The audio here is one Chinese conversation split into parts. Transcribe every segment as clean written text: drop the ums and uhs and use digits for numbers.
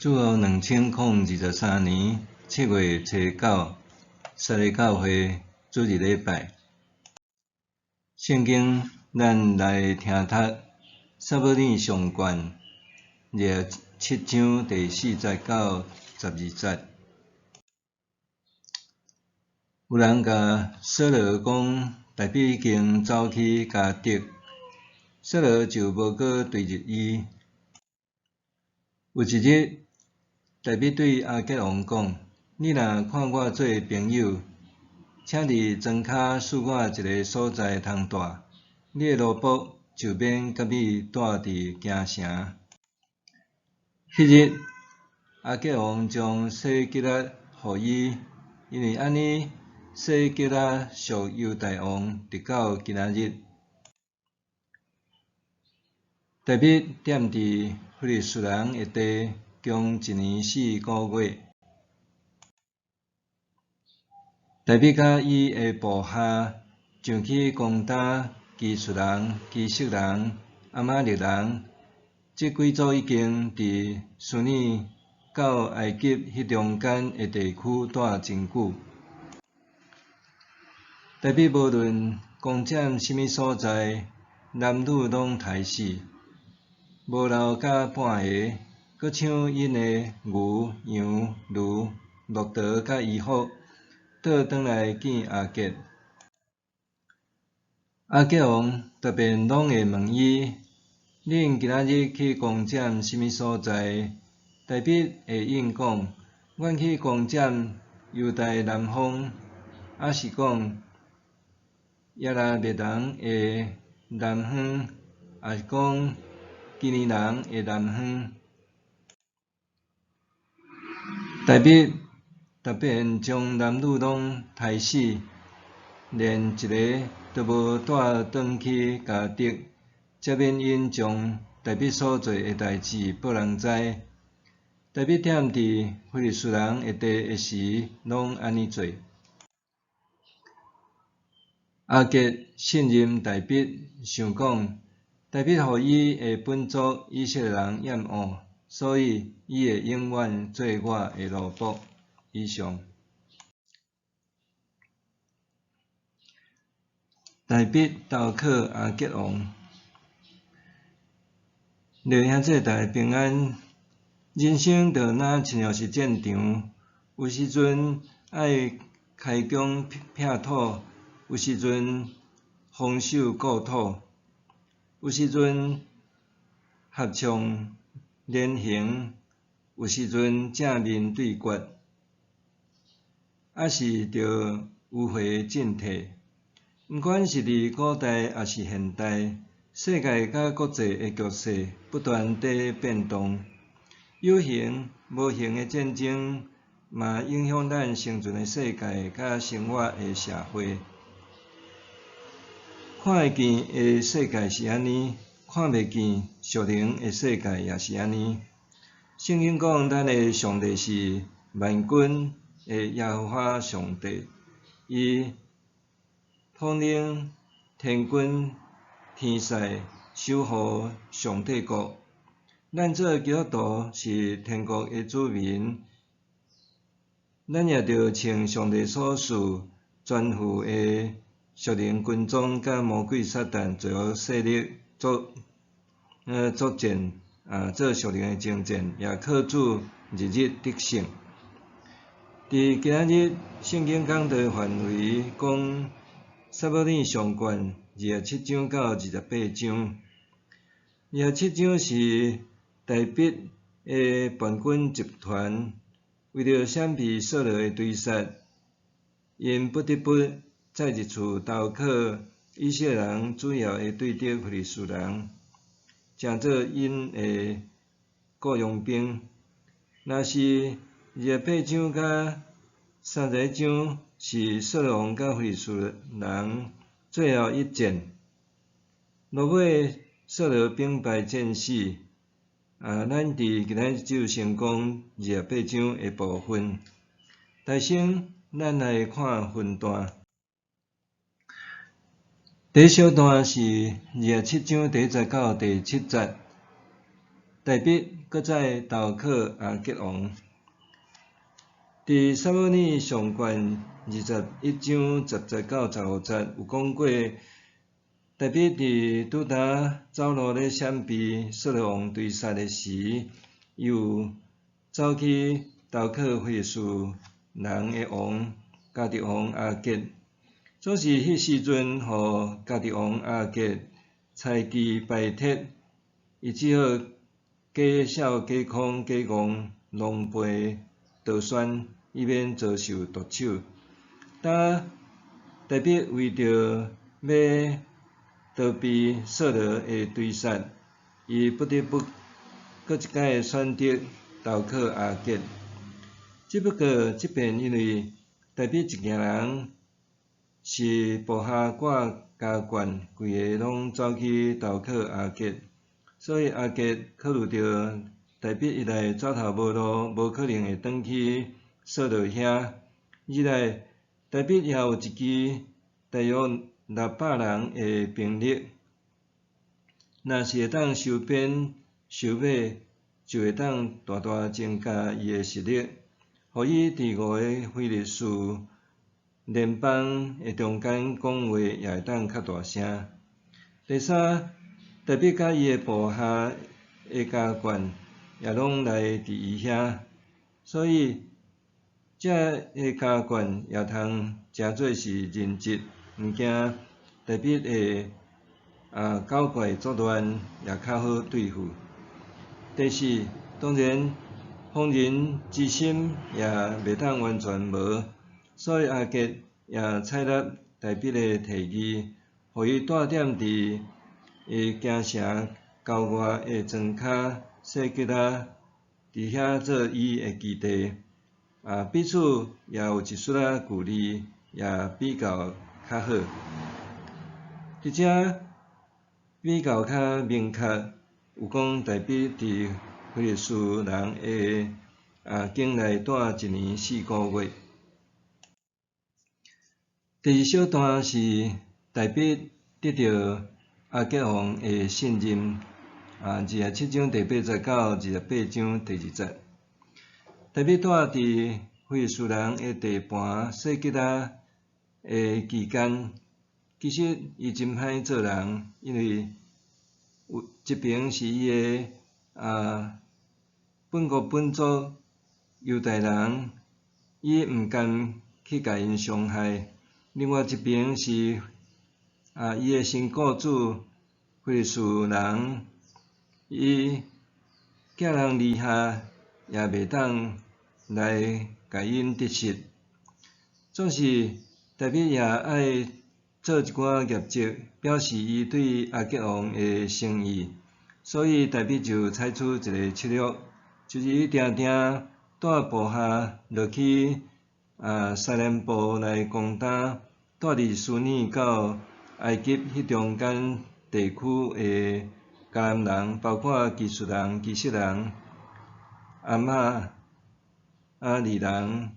主后2023年7月初9，撒利教会主日礼拜。圣经咱来听读撒母耳上卷7章第4节到12节。有人甲扫罗讲，大比已经走去迦得，扫罗就无搁追入伊。有一日，大比对亚吉王讲：“你若看我做朋友，请伫庄骹赐我一个所在通住，你的奴仆就免甲你住伫京城。”迄日，亚吉王将西吉拉互伊，因为安尼西吉拉属犹大王，直到今仔日。大比踮伫非利士人的地，共1年4个月。大比甲伊的部下上去攻打基述人、基色人、亚玛力人。这几组已经伫苏尼到埃及迄中间的地区住真久。大比无论攻占什么所在，男女拢杀死，无留甲半个，搁抢因的牛、羊、驴、骆驼甲衣服，倒转来见亚吉。亚吉王特别拢会问伊：“恁今仔日去攻占什么所在？”大比会应讲：“阮去攻占犹大南方，还是讲亚拉别人的南方，还是讲基尼人的南方？”大比特别将男女拢杀死，连一个都无带转去迦得，才免因将大比所做的代志报人知。大比踮伫非利士人的地的时，拢安尼做。亚吉信任大比，想讲大比互伊的本族以色列人厌恶，所以伊会永远做我的奴仆。以上。大比投靠亚吉王。弟兄姊妹大家平安。人生就若亲像是战场，有时阵爱开疆辟土，有时阵防守故土，有时阵合唱连行，有时阵正面对决，还是着迂回进退。毋管是伫古代还是现代，世界甲国际的局势不断在变动。有形无形的战争，嘛影响咱生存的世界甲生活的社会。看会见的世界是安尼，看袂见属灵的世界也是安尼。圣经讲，咱的上帝是万军的耶和华上帝，伊统领天军天使，守护上帝国。咱做基督徒是天国的子民，咱也着穿上帝所赐全副的属灵军装，甲魔鬼撒旦罪恶势力作战，做属灵的征战，也靠主日日得胜。伫今仔日圣经讲道范围讲撒母耳上卷27章到28章。27章是大比的叛军集团为了闪避扫罗的追杀，因不得不再一次投靠以色列人主要的对敌非利士人，成做因的雇佣兵。若是28章甲31章是扫罗王甲非利士人最后一战，落尾扫罗兵败战死。咱伫今仔日就先讲28章的部分。大先，咱来看分段。第一小段是27章第1节到第7节。大必搁再投靠阿吉王。伫撒母耳上卷21章10节到15节有讲过，大必伫拄呾走路咧闪避扫罗王追杀的时，伊有走去投靠非利士人的王加特王亚吉，总是迄时阵，互加特王亚吉猜忌排斥，伊只好假笑假空假戆，狼狽逃窜，以免遭受毒手。当大必为着要逃避扫罗的追杀，伊不得不搁一摆选择投靠亚吉。只不过即遍因为大必一家人是部下挂家眷，规个拢走去投靠亚吉，所以亚吉考虑到大必一来走投无路，无可能会转去扫罗遐。二来大必也有一支大约600人的兵力，若是会当收编收买，就会当大大增加伊的实力，互伊伫5个非利士联邦的中间讲话也会当较大声。第三，大必甲伊的部下的家眷也拢来伫伊遐，所以遮个家眷也通诚做是人质，毋惊大必会搞怪作乱，也较好对付。第四，当然防人之心也袂当完全无，所以亚吉也采纳大必的提议，互伊带点伫京城郊外的庄骹细吉仔，伫遐做伊的基地。彼此也有一丝仔距离，也比较较好。伫遮比较较明确，有讲大必伫非利士人的境内住1年4个月。第二小段是大必得到亚吉王的信任，27章第8节到28章第2节。大必住伫非利士人的地盘细吉仔的期间，其实伊真歹做人，因为有一边是伊的本国本族犹太人，伊毋甘去甲因伤害；另外一边是伊的新雇主非利士人，伊寄人篱下也袂当来甲因得失。总是大必也爱做一寡业绩，表示伊对亚吉王的诚意，所以大必就采取一个策略，就是伊定定带部下落去西南部来攻打，带伫苏尼到埃及迄中间地区的迦南人，包括基述人、基色人、阿玛、阿利人，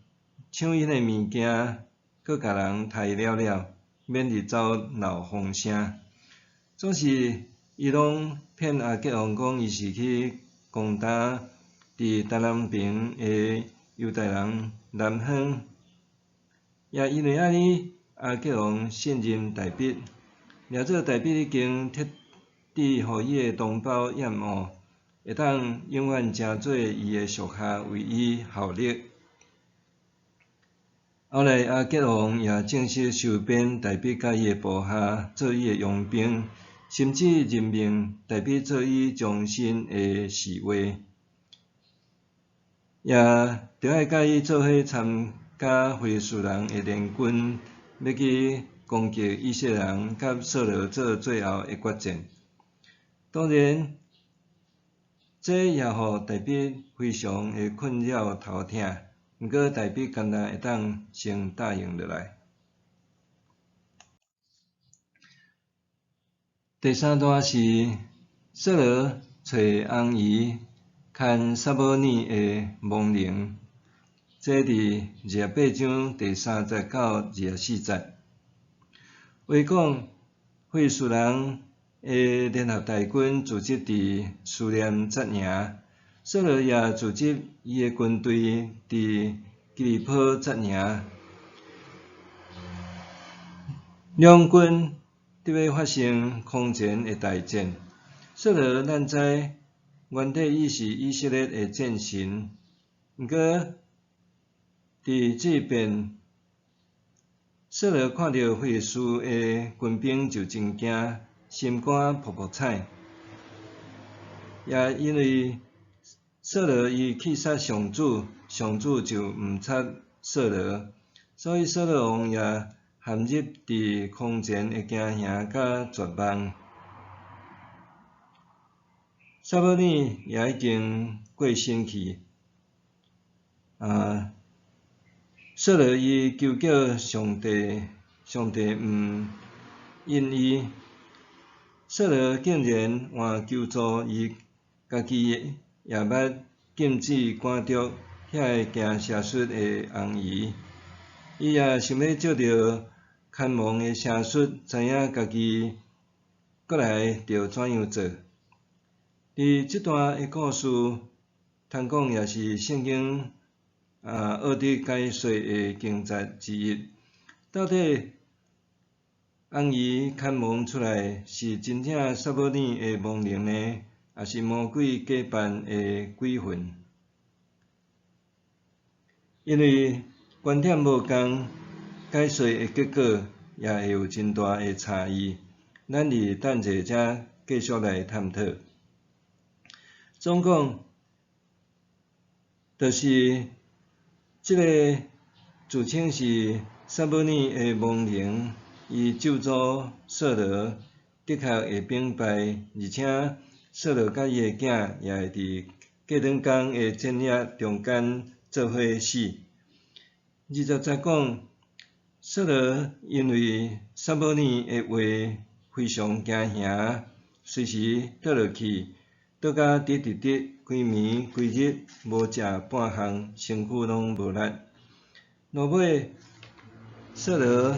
抢因的物件，搁甲人杀了了，免日走闹风声。总是伊拢骗亚吉王讲伊是去攻打伫东南边的犹太人南方，也因为安尼，亚吉王信任大必，掠做大必已经彻底互伊的同胞厌恶，会当永远成做伊的属下，为伊效力。后来亚吉王也正式收编大必甲伊的部下做伊的佣兵，甚至任命大必做伊将军的侍卫，也着爱甲伊做伙参加非利士人的联军，要去攻击以色列人甲扫罗做最后的决战。当然，这也互大必非常的困扰头痛。毋过大必甘若会当先答应落来。第三段是扫罗找红姨牵撒母耳的亡灵，这伫28章第3节到24节。话讲非利士人的联合大军组织伫苏联阵营，索罗也组织伊的军队伫基里波阵营。两军伫要发生空前的大战。索罗咱知，原底伊是以色列的战神，毋过伫这边，索罗看到菲利斯的军兵就真惊，心肝噗噗踩。也因为索罗伊去杀上主，上主就毋杀索罗，所以索罗王也陷入伫空前的惊吓甲绝望。撒母耳也已经过身去，索罗伊求叫上帝，上帝毋应伊，索罗竟然换求助伊家己也捌禁止赶逐遐个行邪术的红姨，伊也想要借着看亡的邪术，知影家己过来着怎样做。伫即段的故事，通讲也是圣经奥迪解说的经节之一。到底红姨看亡出来是真正撒母耳的亡灵呢，还是魔鬼假扮的鬼魂？因为观点无共，解说的结果也会有真大的差异。咱伫等者才继续来探讨。总讲，就是即个自称是撒母耳的亡灵，伊咒诅索罗，的确会兵败，而且索罗甲伊的囝也会伫过长工的战役中间做伙死。20节讲，索罗因为撒母耳的话非常惊吓，随时倒落去。倒甲直，规暝规日无食半项，身躯拢无力。落尾，索罗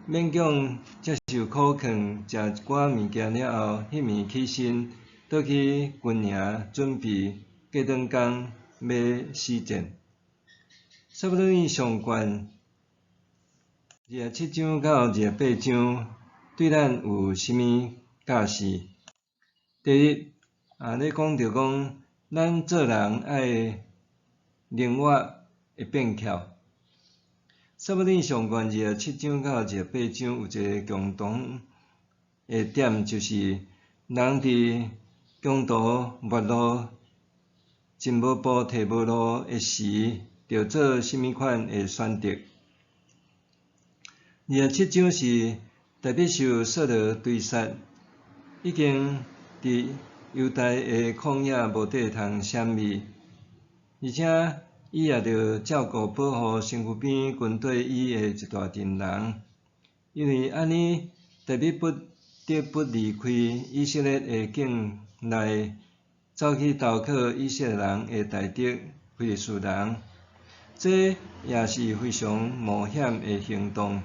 勉强接受苦劝，食一寡物件了后，迄暝起身，倒去军营准备过长工要死战。撒母耳上悬27章到28章，对咱有啥物教示？第一，咧讲着讲，咱做人爱灵活会变巧。撒母耳上悬27章到28章有一个共同的点，就是人伫中途末路、进无步退无路的时，着做啥物款的选择。27章是代表受索罗追杀，已经伫犹大的旷野无地通闪避，而且伊也着照顾保护身躯边军队伊的一大阵人，因为安尼代表不得不离开以色列的境内，走去投靠以色列人的大敌非利士人，这也是非常冒险的行动。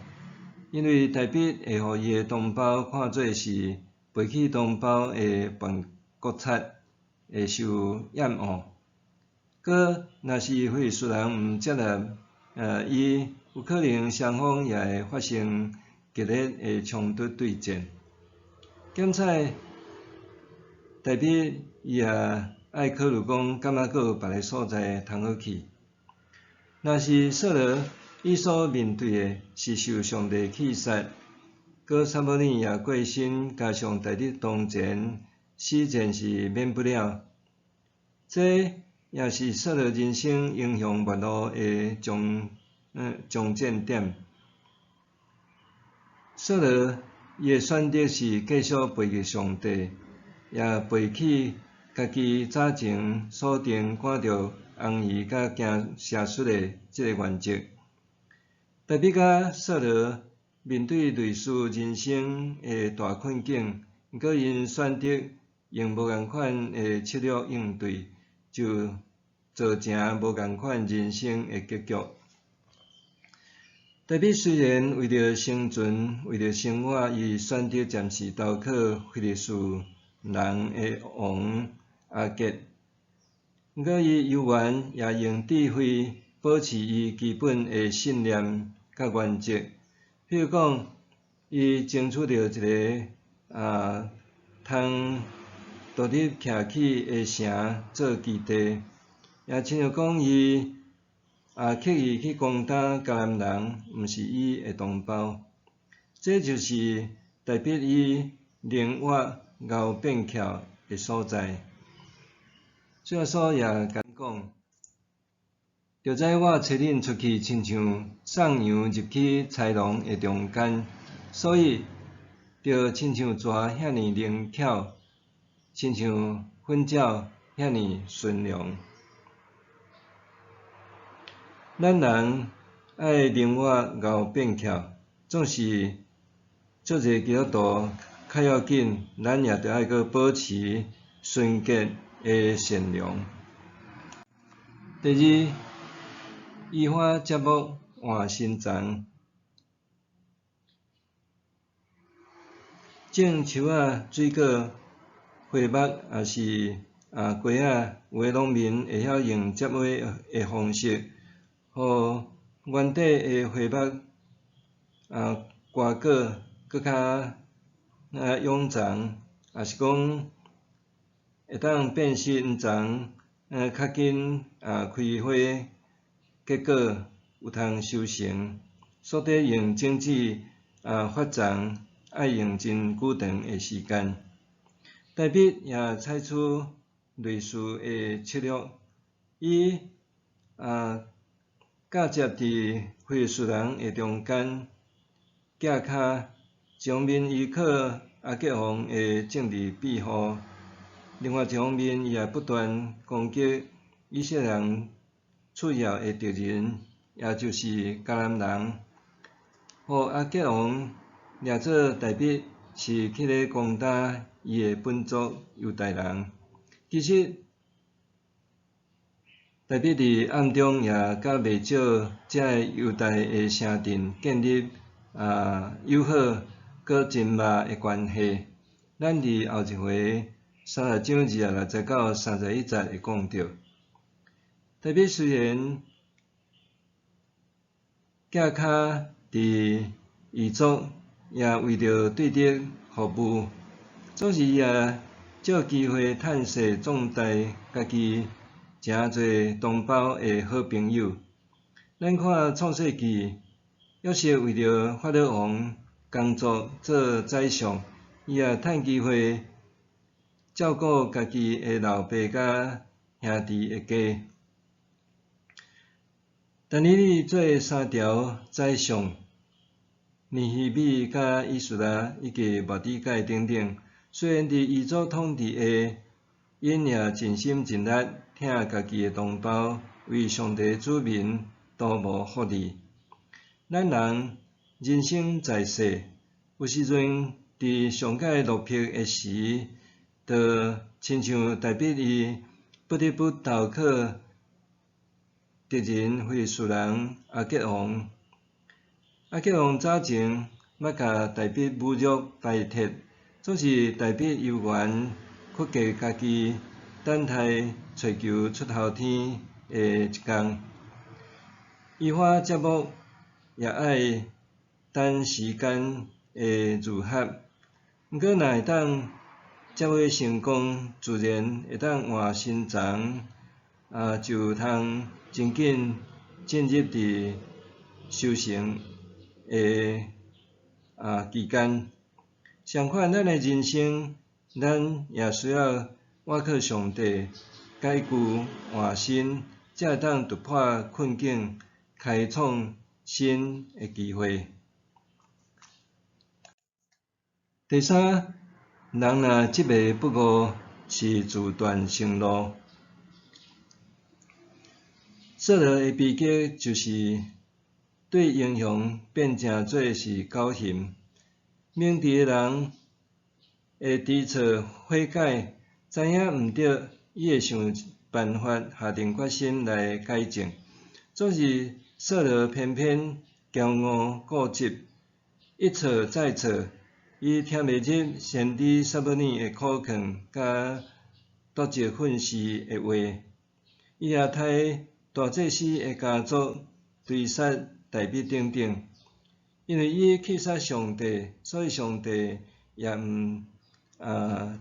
因为大卫会互伊的同胞看做是背弃同胞的叛国贼，会受厌恶。搁若是非利士人毋接纳伊，有可能双方也会发生激烈的冲突对战。兼且大卫伊也爱考虑讲，敢若阁有别个所在通好去。若是索罗伊所面对的是受上帝弃杀，搁撒母耳也过身，加上大敌当前，死战是免不了。这也是索罗人生影响末路的终点点。索罗伊的选择是继续背弃上帝，也背弃家己早前所定赶着红姨甲行邪术的即个原则。大卫甲索罗面对类似人生的大困境，毋过因选择用无共款的策略应对，就造成无共款人生的结局。达比虽然为着生存、为着生活，伊选择暂时投靠非利士人的王阿吉，毋过伊犹原也用智慧保持伊基本的信念甲原则。譬如讲，伊争取到一个通独立徛起的城做基地，也亲像讲伊刻意去攻打迦南人，毋是伊的同胞。这就是代表伊灵活后变巧的所在。最后所也甲讲，着知我找恁出去，亲像送羊入去豺狼的中间，所以着亲像蛇遐尼灵巧，亲像粉鸟遐尼顺良。咱人爱灵活后变巧，总是足侪基督徒较要紧，咱也着爱阁保持纯洁的善良。第二，依法接木换新丛，种树仔、水果、花木，也是瓜仔，有诶农民会晓用接木诶方式，互原底诶花木瓜果搁较臃肿，也是讲会当变新丛，较紧开花结果有通收成，所得用种子发丛爱用真久长的时间。达比也采取类似的策略，伊架接伫非利士人的中间，架骹一方面依靠阿吉王的政治庇护，另外一方面伊也不断攻击以色列人主要的敌人，也就是迦南人，互阿吉王掠做达比是去咧攻打伊的本族犹太人。其实达比伫暗中也甲袂少遮犹太的城镇建立友好搁真密的关系。咱伫后一回36章269到31节会讲到，达比虽然架骹伫异族，也为着对敌服务，总是也借机会趁势壮大家己诚侪同胞的好朋友。咱看创世纪，约瑟为着法老王工作做宰相，伊也趁机会照顾家己的老爸甲兄弟的家。但以理做3条宰相，尼希米甲以斯拉以及末底改等等，虽然伫异族统治下，因也尽心尽力疼家己的同胞，为上帝子民图谋福利。咱人人生在世，有时阵伫上界落魄的时，就亲像达比伊不得不投靠敌人非利士人阿吉王。阿吉王早前捌甲达比侮辱排斥，总是达比犹原屈过家己，等待找求出头天的一天。依法接木也爱等时间的愈合，毋过若会当接木成功，自然会当换新丛，就有通真紧进入伫收成的期间。相反，咱的人生，咱也需要倚靠上帝，改旧换新，才会当突破困境，开创新的机会。第三，人若执迷不悟，是自断生路。扫罗的悲剧就是对英雄变成做是侥幸，明智的人会知错悔改，知影毋对，伊会想办法下定决心来改正。总是扫罗偏偏骄傲固执，一错再错，伊听袂入先知撒母耳的苦劝甲夺职训示的话，伊也替大祭司的家族追杀大笔等等。因为伊弃杀上帝，所以上帝也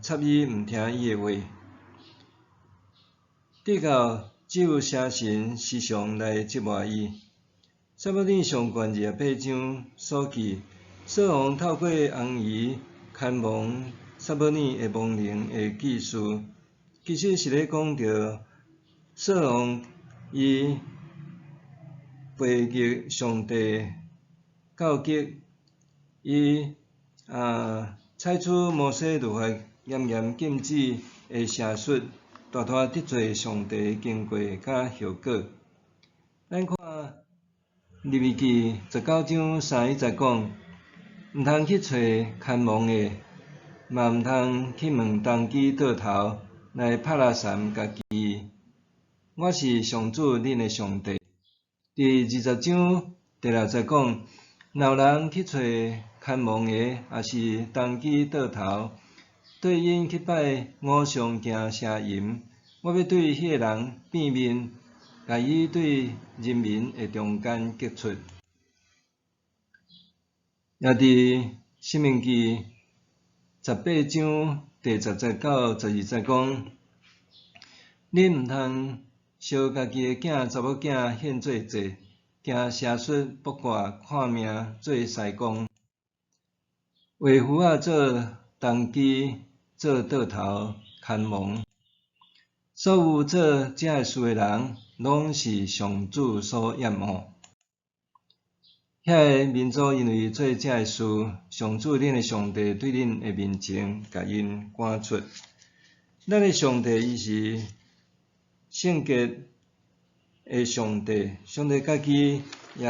插伊毋听伊的话。直到只有邪神时常来折磨伊。撒母耳上悬28章所记，扫罗透过红衣看望撒母耳的亡灵的记事，其实是咧讲着扫罗伊背逆上帝教诫，伊采取摩西律法严严禁止的邪术，大大得罪上帝的经过甲效果。咱看利未记19章3节讲，毋通去找看望的，嘛毋通去问当机倒头来拍拉三家己。我是上主恁的上帝。第20章第6节讲，若有人去找看望的，也是当机倒头，对因去拜偶像行邪淫，我要对迄个人变面，甲伊对人民的中间革出。也伫申命记18章第10节到12节讲，恁毋通烧家己的查某囝献做祭，行邪术卜卦看命做西公，为符仔做当机做倒头看望。所有做这事的人，拢是上主所厌恶。遐个民族因为做这事，上主恁的上帝对恁的面前，甲因赶出。咱的上帝伊是圣洁的上帝，上帝家己也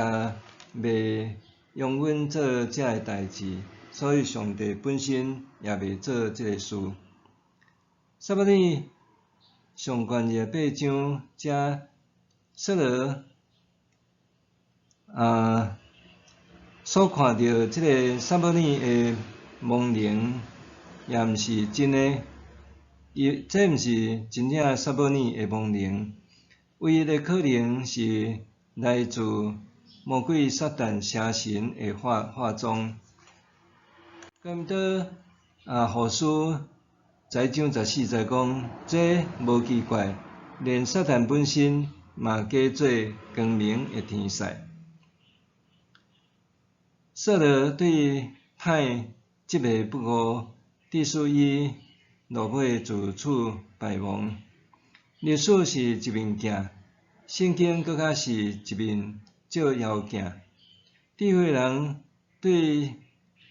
袂容阮做这个代志，所以上帝本身也袂做这个事。撒母耳上悬28章，遮扫罗所看到即个撒母耳的亡灵，也毋是真诶，这毋是真正撒母耳的亡灵，唯一的可能是来自魔鬼撒旦邪神的化妆。咁倒后书10章14节讲，这无奇怪，连撒旦本身嘛假做光明的天使。扫罗对歹执迷不悟，致使伊落尾自处败亡。历史是一面镜，圣经搁较是一面照妖镜。智慧人对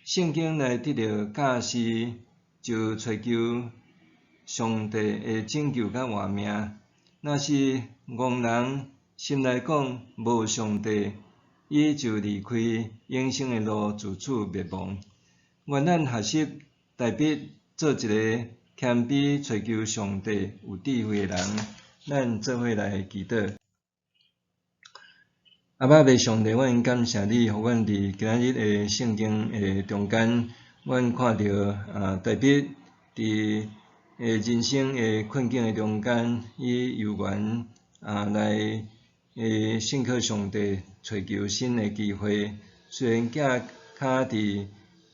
圣经来得到教示，就追求上帝的拯救甲活命。若是戆人心内讲无上帝，伊就离开永生的路，自处灭亡。愿咱学习大笔做一个谦卑、追求上帝、有智慧的人。咱做伙来祈祷。阿爸父上帝，阮感谢你，互阮伫今日的圣经的中间，阮看到大笔伫人生的困境的中间，伊有缘来信靠上帝，找求新的机会。虽然脚骹伫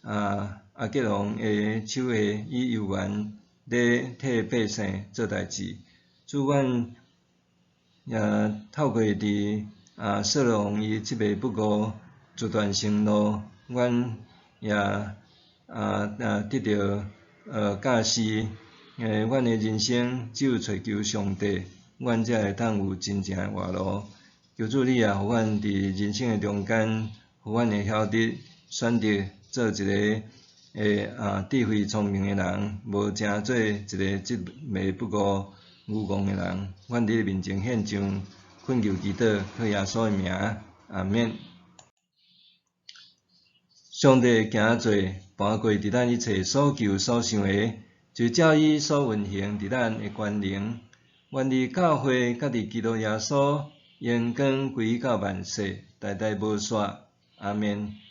阿吉龙的手下，伊有缘咧替百姓做代志。主阮也透过伫扫罗王伊执迷不悟、自断生路，阮也得到教示。阮的人生只有找求上帝，阮才会当有真正的活路。求主你也互阮伫人生的中间，互阮会晓得选择做一个智慧聪明的人，无成做一个执迷不悟、愚戆的人。阮伫你面前献上恳求祈祷，靠耶稣的名，阿免。上帝行做搬过伫咱一切所求所想的，就照伊所运行伫咱的权能。愿伫教会，甲伫基督耶稣，荣光归到万世，代代无煞。阿免。